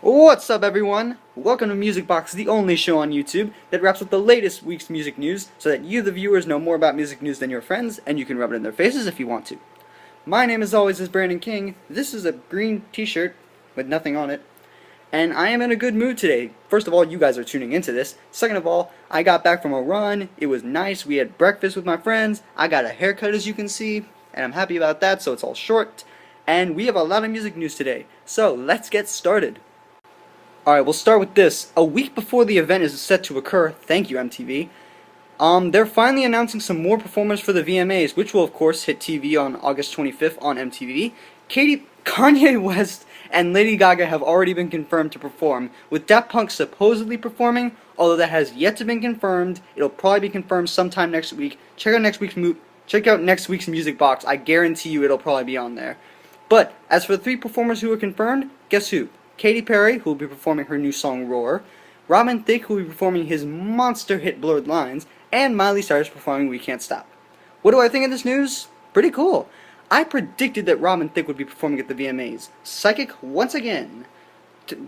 What's up, everyone? Welcome to MusicBox, the only show on YouTube that wraps up the latest week's music news so that you, the viewers, know more about music news than your friends, and you can rub it in their faces if you want to. My name, as always, is Brandon King. This is a green t-shirt with nothing on it, and I am in a good mood today. First of all, you guys are tuning into this. Second of all, I got back from a run. It was nice. We had breakfast with my friends. I got a haircut, as you can see, and I'm happy about that, so it's all short. And we have a lot of music news today, so let's get started. Alright, we'll start with this. A week before the event is set to occur, thank you MTV, they're finally announcing some more performers for the VMAs, which will of course hit TV on August 25th on MTV. Kanye West and Lady Gaga have already been confirmed to perform, with Daft Punk supposedly performing, although that has yet to be confirmed. It'll probably be confirmed sometime next week. Check out next week's MusicBox. I guarantee you it'll probably be on there. But as for the three performers who are confirmed, guess who? Katy Perry, who will be performing her new song Roar, Thicke, who will be performing his monster hit Blurred Lines, and Miley Cyrus performing We Can't Stop. What do I think of this news? Pretty cool. I predicted that Thicke would be performing at the VMAs. Psychic once again.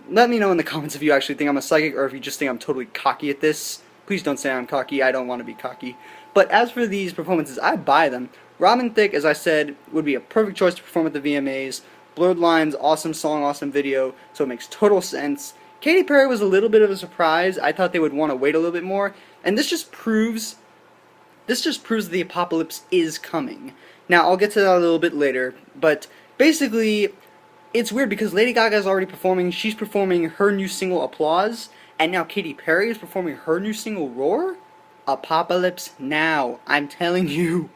Let me know in the comments if you actually think I'm a psychic or if you just think I'm totally cocky at this. Please don't say I'm cocky, I don't want to be cocky. But as for these performances, I buy them. Thicke, as I said, would be a perfect choice to perform at the VMAs. Blurred Lines, awesome song, awesome video, so it makes total sense. Katy Perry was a little bit of a surprise. I thought they would want to wait a little bit more, and this just proves the apocalypse is coming. Now, I'll get to that a little bit later, but basically, it's weird because Lady Gaga is already performing. She's performing her new single, Applause, and now Katy Perry is performing her new single, Roar? Apocalypse now, I'm telling you.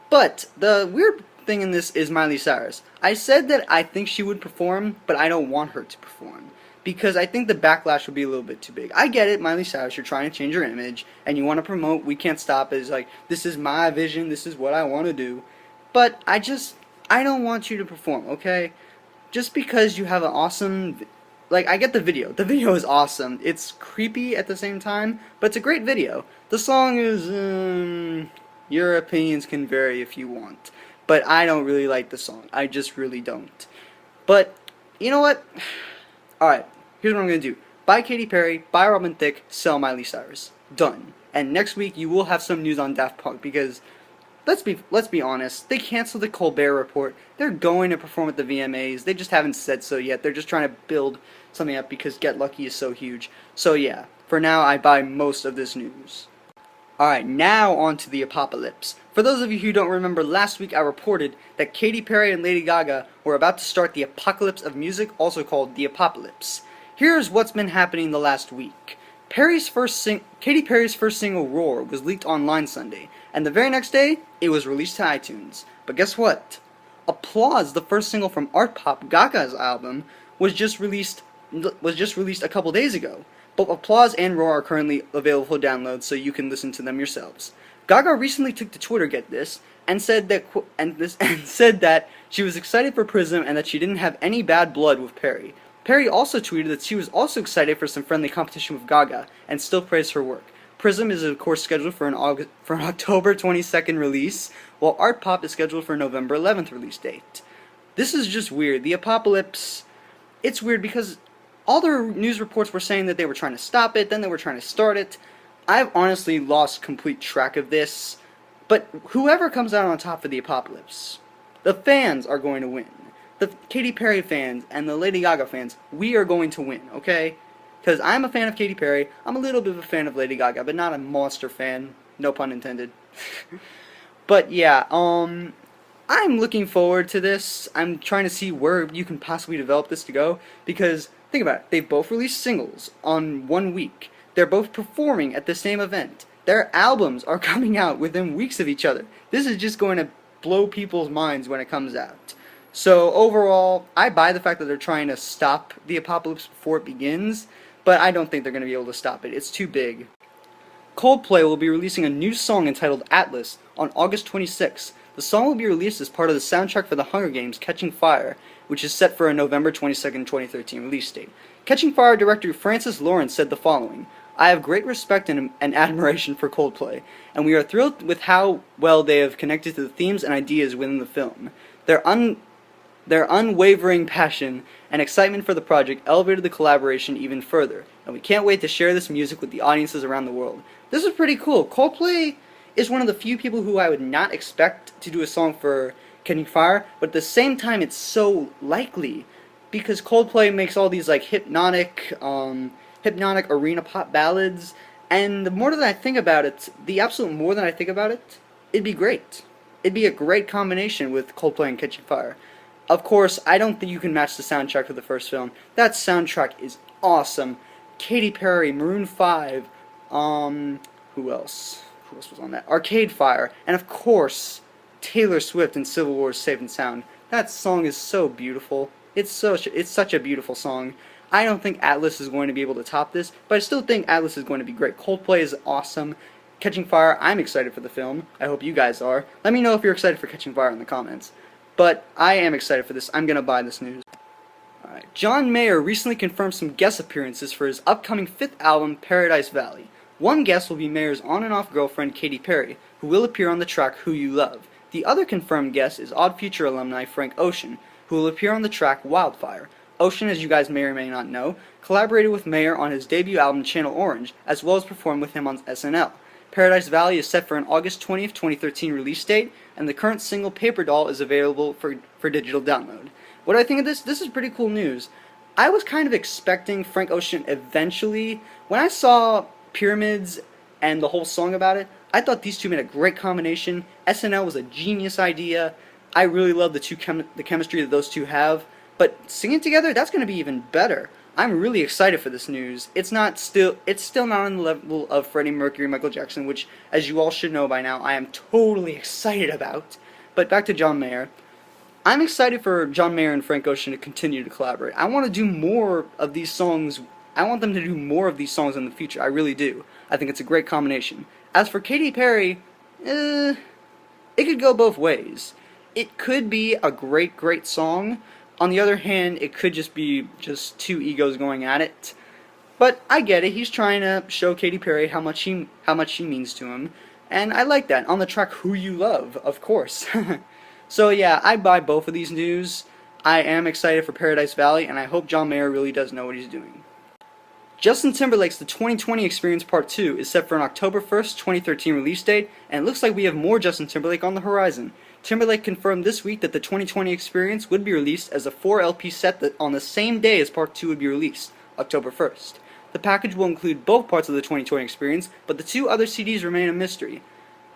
But the weird thing in this is Miley Cyrus. I said that I think she would perform, but I don't want her to perform, because I think the backlash would be a little bit too big. I get it, Miley Cyrus, you're trying to change your image, and you want to promote We Can't Stop as like, this is my vision, this is what I want to do, but I don't want you to perform, okay? Just because you have an awesome, like, I get the video is awesome, it's creepy at the same time, but it's a great video. The song is, your opinions can vary if you want. But I don't really like the song. I just really don't. But, you know what? Alright, here's what I'm going to do. Buy Katy Perry, buy Thicke, sell Miley Cyrus. Done. And next week you will have some news on Daft Punk because, let's be honest, they canceled the Colbert Report. They're going to perform at the VMAs. They just haven't said so yet. They're just trying to build something up because Get Lucky is so huge. So yeah, for now I buy most of this news. Alright, now on to the apocalypse. For those of you who don't remember, last week I reported that Katy Perry and Lady Gaga were about to start the apocalypse of music, also called the A-POPalypse. Here's what's been happening the last week. Katy Perry's first single, Roar, was leaked online Sunday, and the very next day, it was released to iTunes. But guess what? Applause, the first single from Art Pop, Gaga's album, was just released a couple days ago. Both Applause and Roar are currently available for download, so you can listen to them yourselves. Gaga recently took to Twitter, get this, and said that she was excited for Prism and that she didn't have any bad blood with Perry. Perry also tweeted that she was also excited for some friendly competition with Gaga and still praised her work. Prism is of course scheduled for an October 22nd release, while Art Pop is scheduled for a November 11th release date. This is just weird. The apocalypse, it's weird because all the news reports were saying that they were trying to stop it, then they were trying to start it. I've honestly lost complete track of this, but whoever comes out on top for the apocalypse, the fans are going to win. The Katy Perry fans and the Lady Gaga fans, we are going to win, okay? Because I'm a fan of Katy Perry, I'm a little bit of a fan of Lady Gaga, but not a monster fan, no pun intended. But yeah, I'm looking forward to this. I'm trying to see where you can possibly develop this to go, because think about it, they've both released singles on 1 week. They're both performing at the same event. Their albums are coming out within weeks of each other. This is just going to blow people's minds when it comes out. So overall, I buy the fact that they're trying to stop the apocalypse before it begins, but I don't think they're going to be able to stop it. It's too big. Coldplay will be releasing a new song entitled Atlas on August 26th. The song will be released as part of the soundtrack for the Hunger Games Catching Fire, which is set for a November 22nd, 2013 release date. Catching Fire director Francis Lawrence said the following: I have great respect and admiration for Coldplay, and we are thrilled with how well they have connected to the themes and ideas within the film. Their Their unwavering passion and excitement for the project elevated the collaboration even further, and we can't wait to share this music with the audiences around the world. This is pretty cool. Coldplay is one of the few people who I would not expect to do a song for Catching Fire, but at the same time it's so likely, because Coldplay makes all these like hypnotic arena pop ballads, and the more that I think about it, it'd be great. It'd be a great combination with Coldplay and Catching Fire. Of course, I don't think you can match the soundtrack for the first film. That soundtrack is awesome. Katy Perry, Maroon 5, who else? Who else was on that? Arcade Fire, and of course, Taylor Swift and Civil War's Safe and Sound. That song is so beautiful. It's such a beautiful song. I don't think Atlas is going to be able to top this, but I still think Atlas is going to be great. Coldplay is awesome. Catching Fire, I'm excited for the film. I hope you guys are. Let me know if you're excited for Catching Fire in the comments. But I am excited for this. I'm going to buy this news. Alright, John Mayer recently confirmed some guest appearances for his upcoming 5th album, Paradise Valley. One guest will be Mayer's on and off girlfriend, Katy Perry, who will appear on the track Who You Love. The other confirmed guest is Odd Future alumni Frank Ocean, who will appear on the track Wildfire. Ocean, as you guys may or may not know, collaborated with Mayer on his debut album Channel Orange, as well as performed with him on SNL. Paradise Valley is set for an August 20th, 2013 release date, and the current single Paper Doll is available for digital download. What do I think of this? This is pretty cool news. I was kind of expecting Frank Ocean eventually. When I saw Pyramids and the whole song about it, I thought these two made a great combination. SNL was a genius idea. I really love the chemistry that those two have. But singing together, that's going to be even better. I'm really excited for this news. It's still not on the level of Freddie Mercury, Michael Jackson, which, as you all should know by now, I am totally excited about. But back to John Mayer. I'm excited for John Mayer and Frank Ocean to continue to collaborate. I want to do more of these songs. I want them to do more of these songs in the future. I really do. I think it's a great combination. As for Katy Perry, it could go both ways. It could be a great song. On the other hand, it could just be two egos going at it. But I get it. He's trying to show Katy Perry how much she means to him, and I like that. On the track Who You Love, of course. So yeah, I buy both of these news. I am excited for Paradise Valley, and I hope John Mayer really does know what he's doing. Justin Timberlake's The 2020 Experience Part 2 is set for an October 1st, 2013 release date, and it looks like we have more Justin Timberlake on the horizon. Timberlake confirmed this week that the 2020 Experience would be released as a 4-LP set that on the same day as Part 2 would be released, October 1st. The package will include both parts of the 2020 Experience, but the 2 other CDs remain a mystery.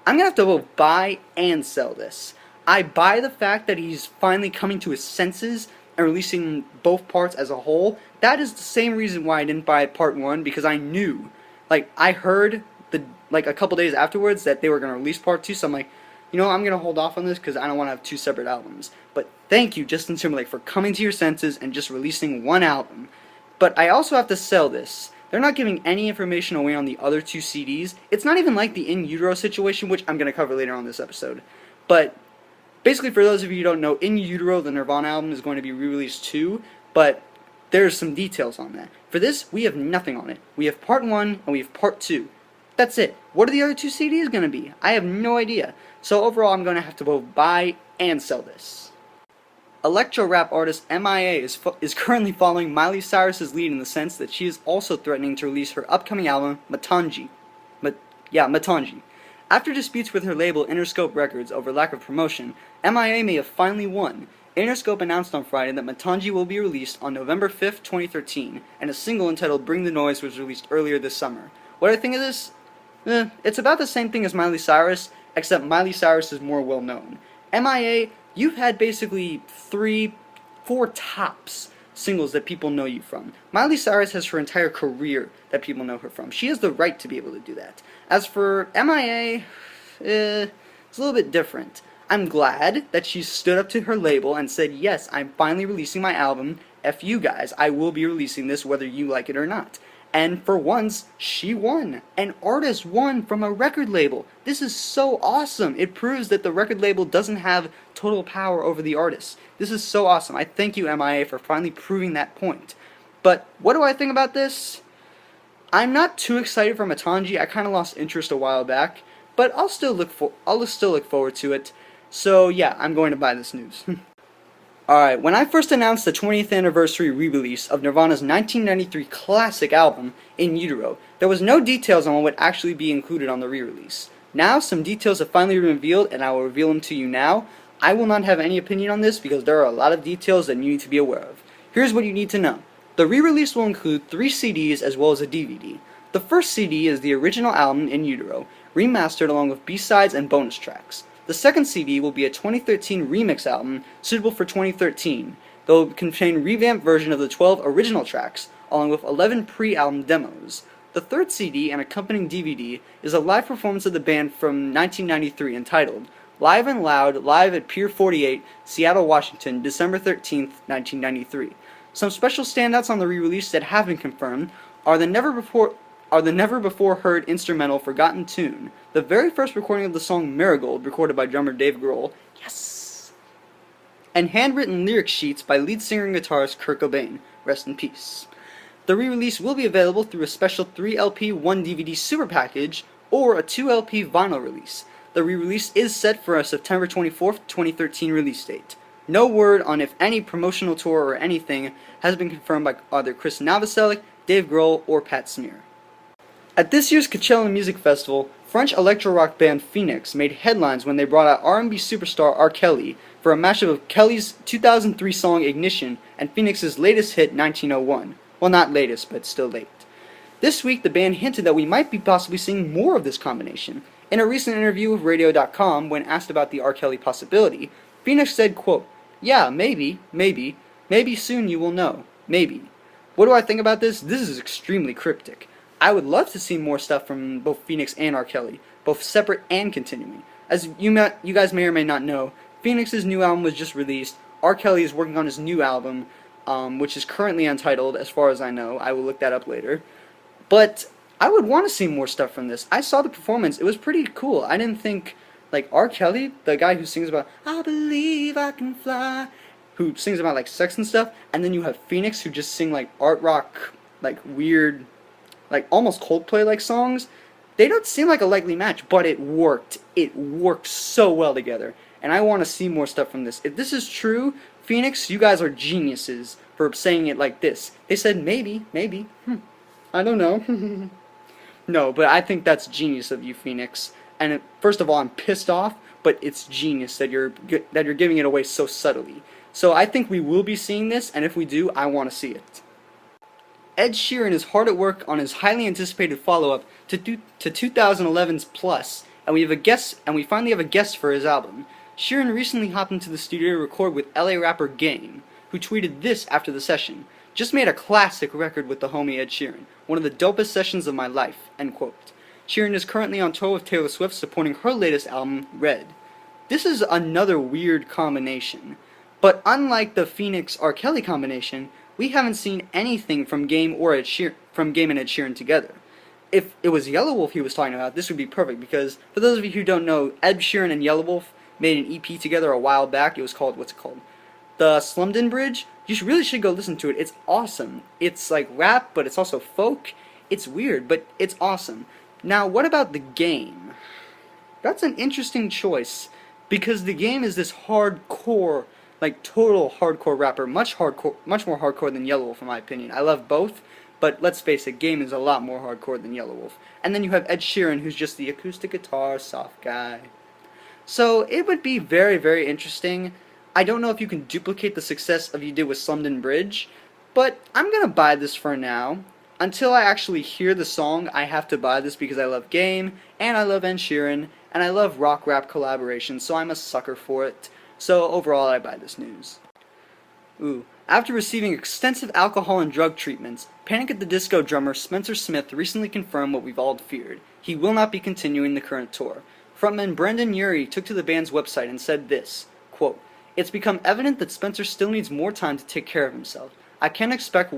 I'm going to have to both buy and sell this. I buy the fact that he's finally coming to his senses and releasing both parts as a whole. That is the same reason why I didn't buy Part 1, because I knew, I heard a couple days afterwards that they were going to release Part 2, so I'm like, you know, I'm going to hold off on this because I don't want to have 2 separate albums. But thank you, Justin Timberlake, for coming to your senses and just releasing 1 album. But I also have to sell this. They're not giving any information away on the other 2 CDs. It's not even like the In Utero situation, which I'm going to cover later on this episode. But basically, for those of you who don't know, In Utero, the Nirvana album, is going to be re-released too, but there's some details on that. For this, we have nothing on it. We have Part 1 and we have Part 2. That's it. What are the other 2 CDs going to be? I have no idea. So overall, I'm going to have to both buy and sell this. Electro-rap artist M.I.A. is currently following Miley Cyrus' lead in the sense that she is also threatening to release her upcoming album, Matangi. After disputes with her label Interscope Records over lack of promotion, M.I.A. may have finally won. Interscope announced on Friday that Matangi will be released on November 5th, 2013, and a single entitled Bring the Noise was released earlier this summer. What I think of this? It's about the same thing as Miley Cyrus, except Miley Cyrus is more well known. M.I.A., you've had basically 4 tops singles that people know you from. Miley Cyrus has her entire career that people know her from. She has the right to be able to do that. As for M.I.A., it's a little bit different. I'm glad that she stood up to her label and said, yes, I'm finally releasing my album. F you guys, I will be releasing this whether you like it or not. And for once, she won. An artist won from a record label. This is so awesome. It proves that the record label doesn't have total power over the artist. This is so awesome. I thank you, M.I.A., for finally proving that point. But what do I think about this? I'm not too excited for Matangi. I kind of lost interest a while back, but I'll still look forward to it. So yeah, I'm going to buy this news. Alright, when I first announced the 20th anniversary re-release of Nirvana's 1993 classic album, In Utero, there was no details on what would actually be included on the re-release. Now, some details have finally been revealed, and I will reveal them to you now. I will not have any opinion on this because there are a lot of details that you need to be aware of. Here's what you need to know. The re-release will include 3 CDs as well as a DVD. The first CD is the original album, In Utero, remastered along with B-sides and bonus tracks. The second CD will be a 2013 remix album suitable for 2013. That will contain a revamped version of the 12 original tracks, along with 11 pre-album demos. The third CD and accompanying DVD is a live performance of the band from 1993 entitled Live and Loud, live at Pier 48, Seattle, Washington, December 13th, 1993. Some special standouts on the re-release that have been confirmed are the never before heard instrumental Forgotten Tune, the very first recording of the song Marigold recorded by drummer Dave Grohl, yes, and handwritten lyric sheets by lead singer and guitarist Kurt Cobain, rest in peace. The re-release will be available through a special 3LP 1DVD super package or a 2LP vinyl release. The re-release is set for a September 24th, 2013 release date. No word on if any promotional tour or anything has been confirmed by either Chris Novoselic, Dave Grohl, or Pat Smear. At this year's Coachella Music Festival, French electro-rock band Phoenix made headlines when they brought out R&B superstar R. Kelly for a mashup of Kelly's 2003 song Ignition and Phoenix's latest hit 1901. Well, not latest, but still late. This week, the band hinted that we might be possibly seeing more of this combination. In a recent interview with Radio.com, when asked about the R. Kelly possibility, Phoenix said, quote, "Yeah, maybe soon you will know, maybe." What do I think about this? This is extremely cryptic. I would love to see more stuff from both Phoenix and R. Kelly, both separate and continuing. As you guys may or may not know, Phoenix's new album was just released. R. Kelly is working on his new album, which is currently untitled, as far as I know. I will look that up later. But I would want to see more stuff from this. I saw the performance. It was pretty cool. I didn't think, like, R. Kelly, the guy who sings about, I believe I can fly, who sings about, like, sex and stuff, and then you have Phoenix, who just sing, like, art rock, like, weird, like, almost Coldplay-like songs. They don't seem like a likely match, but it worked. It worked so well together, and I want to see more stuff from this. If this is true, Phoenix, you guys are geniuses for saying it like this. They said maybe. I don't know. No, but I think that's genius of you, Phoenix. And first of all, I'm pissed off, but it's genius that you're giving it away so subtly. So I think we will be seeing this, and if we do, I want to see it. Ed Sheeran is hard at work on his highly anticipated follow-up to 2011's Plus, and we finally have a guest for his album. Sheeran recently hopped into the studio to record with LA rapper Game, who tweeted this after the session: "Just made a classic record with the homie Ed Sheeran. One of the dopest sessions of my life." End quote. Sheeran is currently on tour with Taylor Swift supporting her latest album, Red. This is another weird combination, but unlike the Phoenix R. Kelly combination, we haven't seen anything from Game and Ed Sheeran together. If it was Yelawolf he was talking about, this would be perfect, because for those of you who don't know, Ed Sheeran and Yelawolf made an EP together a while back. It was called, what's it called? The Slumdon Bridge. You really should go listen to it. It's awesome. It's like rap, but it's also folk. It's weird, but it's awesome. Now, what about The Game? That's an interesting choice, because The Game is this hardcore, like total hardcore rapper, much more hardcore than Yelawolf in my opinion. I love both, but let's face it, Game is a lot more hardcore than Yelawolf. And then you have Ed Sheeran, who's just the acoustic guitar soft guy. So it would be very, very interesting. I don't know if you can duplicate the success of you did with Slumdon Bridge, but I'm gonna buy this for now. Until I actually hear the song, I have to buy this because I love Game, and I love Ed Sheeran, and I love rock-rap collaborations, so I'm a sucker for it. So overall, I buy this news. Ooh. After receiving extensive alcohol and drug treatments, Panic at the Disco drummer Spencer Smith recently confirmed what we've all feared. He will not be continuing the current tour. Frontman Brendan Urie took to the band's website and said this, quote, "It's become evident that Spencer still needs more time to take care of himself. I can't expect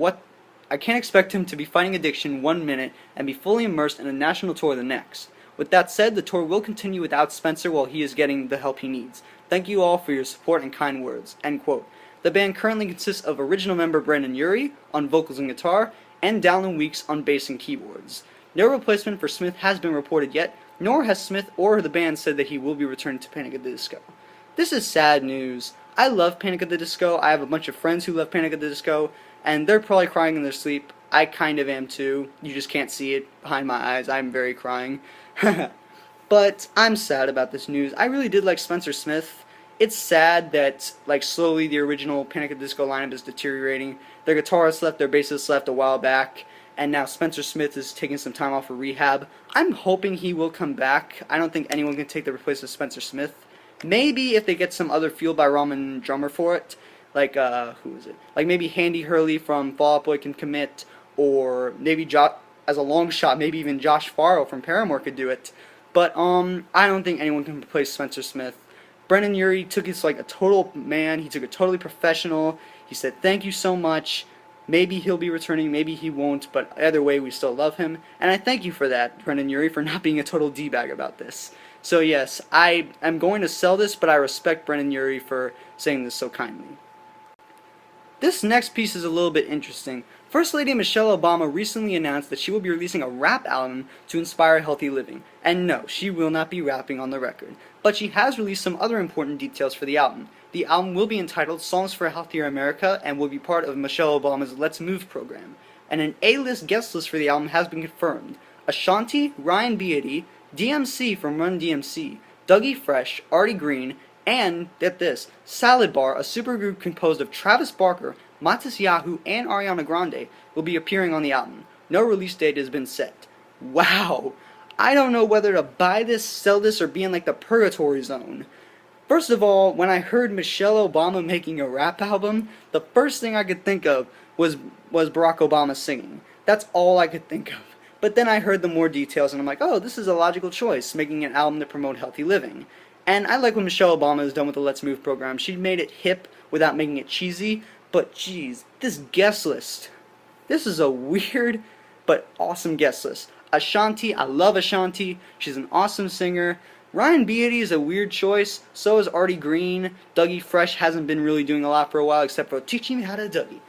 him to be fighting addiction one minute and be fully immersed in a national tour the next. With that said, the tour will continue without Spencer while he is getting the help he needs. Thank you all for your support and kind words." End quote. The band currently consists of original member Brendan Urie on vocals and guitar, and Dallin Weeks on bass and keyboards. No replacement for Smith has been reported yet, nor has Smith or the band said that he will be returning to Panic at the Disco. This is sad news. I love Panic at the Disco. I have a bunch of friends who love Panic at the Disco, and they're probably crying in their sleep. I kind of am too. You just can't see it behind my eyes. I'm very crying. But I'm sad about this news. I really did like Spencer Smith. It's sad that like slowly the original Panic at the Disco lineup is deteriorating. Their guitarist left, their bassist left a while back, and now Spencer Smith is taking some time off for rehab. I'm hoping he will come back. I don't think anyone can take the replace of Spencer Smith. Maybe if they get some other Fueled by Ramen drummer for it, like who is it? Like maybe Handy Hurley from Fall Out Boy can commit, or maybe as a long shot, maybe even Josh Farrell from Paramore could do it. But I don't think anyone can replace Spencer Smith. Brendan Urie took it like a total man. He took it totally professional. He said, "Thank you so much." Maybe he'll be returning, maybe he won't, but either way, we still love him. And I thank you for that, Brendan Urie, for not being a total D-bag about this. So yes, I am going to sell this, but I respect Brendan Urie for saying this so kindly. This next piece is a little bit interesting. First Lady Michelle Obama recently announced that she will be releasing a rap album to inspire healthy living. And no, she will not be rapping on the record. But she has released some other important details for the album. The album will be entitled Songs for a Healthier America and will be part of Michelle Obama's Let's Move program. And an A-list guest list for the album has been confirmed. Ashanti, Ryan Beatty, DMC from Run DMC, Dougie Fresh, Artie Green, and, get this, Salad Bar, a supergroup composed of Travis Barker, Matisyahu, and Ariana Grande, will be appearing on the album. No release date has been set. Wow! I don't know whether to buy this, sell this, or be in like the purgatory zone. First of all, when I heard Michelle Obama making a rap album, the first thing I could think of was Barack Obama singing. That's all I could think of. But then I heard the more details and I'm like, oh, this is a logical choice, making an album to promote healthy living. And I like what Michelle Obama has done with the Let's Move program. She made it hip without making it cheesy, but geez, this guest list. This is a weird but awesome guest list. Ashanti, I love Ashanti. She's an awesome singer. Ryan Beatty is a weird choice. So is Artie Green. Dougie Fresh hasn't been really doing a lot for a while except for teaching me how to Dougie.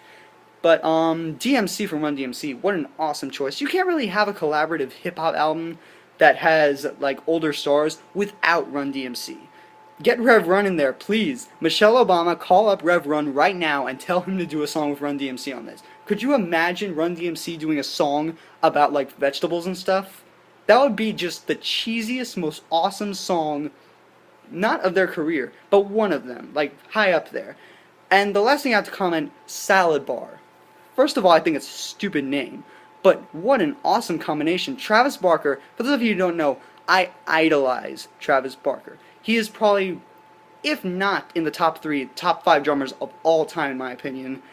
But DMC from Run DMC, what an awesome choice. You can't really have a collaborative hip-hop album that has like older stars without Run DMC. Get Rev Run in there, please. Michelle Obama, call up Rev Run right now and tell him to do a song with Run DMC on this. Could you imagine Run DMC doing a song about like vegetables and stuff? That would be just the cheesiest, most awesome song, not of their career, but one of them, like high up there. And the last thing I have to comment, Salad Bar. First of all, I think it's a stupid name, but what an awesome combination. Travis Barker, for those of you who don't know, I idolize Travis Barker. He is probably, if not in the top 3, top 5 drummers of all time in my opinion,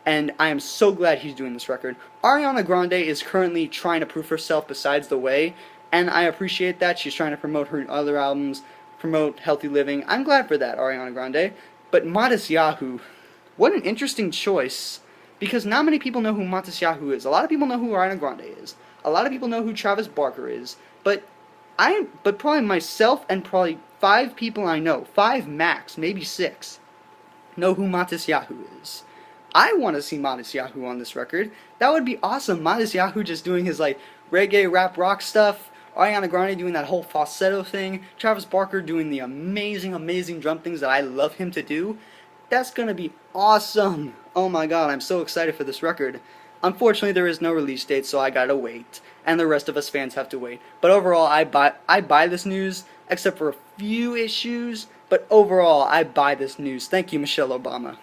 and I am so glad he's doing this record. Ariana Grande is currently trying to prove herself besides The Way, and I appreciate that. She's trying to promote her other albums, promote healthy living. I'm glad for that, Ariana Grande. But Matisyahu, what an interesting choice, because not many people know who Matisyahu is. A lot of people know who Ariana Grande is. A lot of people know who Travis Barker is, but probably myself and probably 5 people I know, 5 max, maybe 6, know who Matisyahu is. I want to see Matisyahu on this record. That would be awesome. Matisyahu just doing his like reggae rap rock stuff. Ariana Grande doing that whole falsetto thing. Travis Barker doing the amazing, amazing drum things that I love him to do. That's gonna be awesome. Oh my god, I'm so excited for this record. Unfortunately, there is no release date, so I gotta wait. And the rest of us fans have to wait. But overall, I buy this news, except for a few issues. But overall, I buy this news. Thank you, Michelle Obama.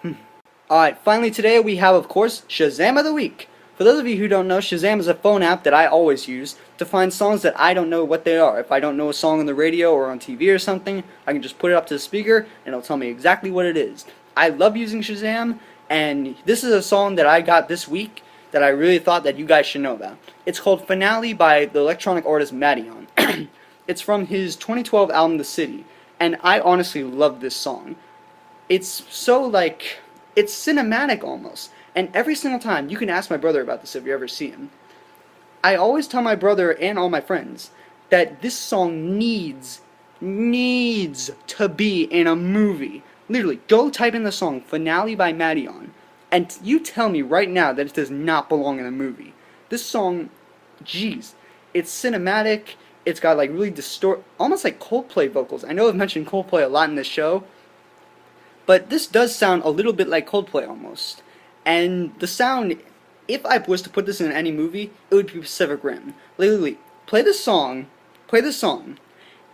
Alright, finally today we have, of course, Shazam of the Week. For those of you who don't know, Shazam is a phone app that I always use to find songs that I don't know what they are. If I don't know a song on the radio or on TV or something, I can just put it up to the speaker and it'll tell me exactly what it is. I love using Shazam, and this is a song that I got this week that I really thought that you guys should know about. It's called Finale by the electronic artist Madeon. It's from his 2012 album The City, and I honestly love this song. It's so like, it's cinematic almost, and every single time, you can ask my brother about this if you ever see him, I always tell my brother and all my friends that this song needs to be in a movie. Literally, go type in the song Finale by Madeon, and you tell me right now that it does not belong in a movie. This song, jeez, it's cinematic, it's got like really almost like Coldplay vocals. I know I've mentioned Coldplay a lot in this show, but this does sound a little bit like Coldplay almost. And the sound, if I was to put this in any movie, it would be Pacific Rim. Literally, play this song,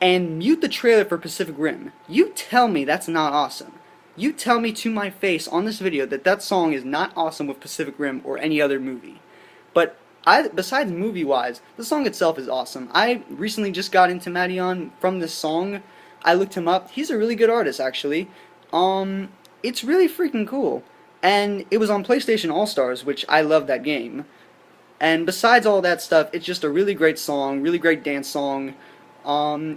and mute the trailer for Pacific Rim. You tell me that's not awesome. You tell me to my face on this video that that song is not awesome with Pacific Rim or any other movie. But besides movie-wise, the song itself is awesome. I recently just got into Madeon from this song. I looked him up. He's a really good artist, actually. It's really freaking cool. And it was on PlayStation All-Stars, which I love that game. And besides all that stuff, it's just a really great song, really great dance song.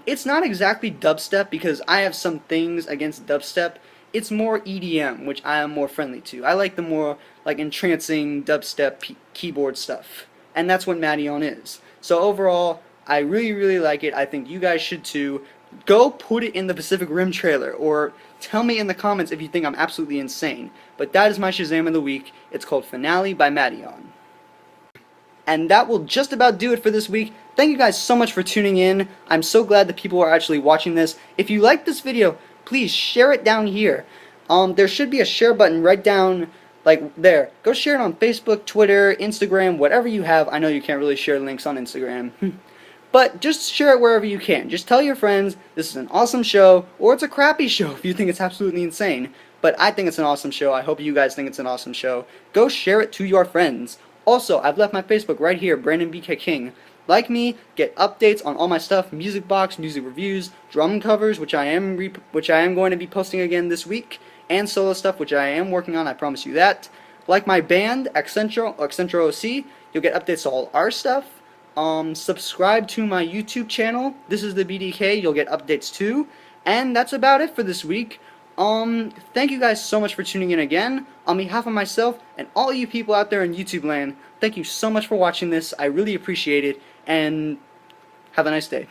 It's not exactly dubstep because I have some things against dubstep. It's more EDM, which I am more friendly to. I like the more like entrancing dubstep keyboard stuff. And that's what Madeon is. So overall, I really like it. I think you guys should too. Go put it in the Pacific Rim trailer, or tell me in the comments if you think I'm absolutely insane. But that is my Shazam of the week. It's called Finale by Madeon. And that will just about do it for this week. Thank you guys so much for tuning in. I'm so glad that people are actually watching this. If you like this video, please share it down here. There should be a share button right down like there. Go share it on Facebook, Twitter, Instagram, whatever you have. I know you can't really share links on Instagram. But just share it wherever you can. Just tell your friends this is an awesome show, or it's a crappy show if you think it's absolutely insane. But I think it's an awesome show. I hope you guys think it's an awesome show. Go share it to your friends. Also, I've left my Facebook right here, Brandon BK King. Like me, get updates on all my stuff, MusicBox, music reviews, drum covers, which I am going to be posting again this week, and solo stuff, which I am working on, I promise you that. Like my band, Accentro OC, you'll get updates to all our stuff. Subscribe to my YouTube channel, This is the BDK, you'll get updates too. And that's about it for this week. Thank you guys so much for tuning in again. On behalf of myself and all you people out there in YouTube land, thank you so much for watching this. I really appreciate it, and have a nice day.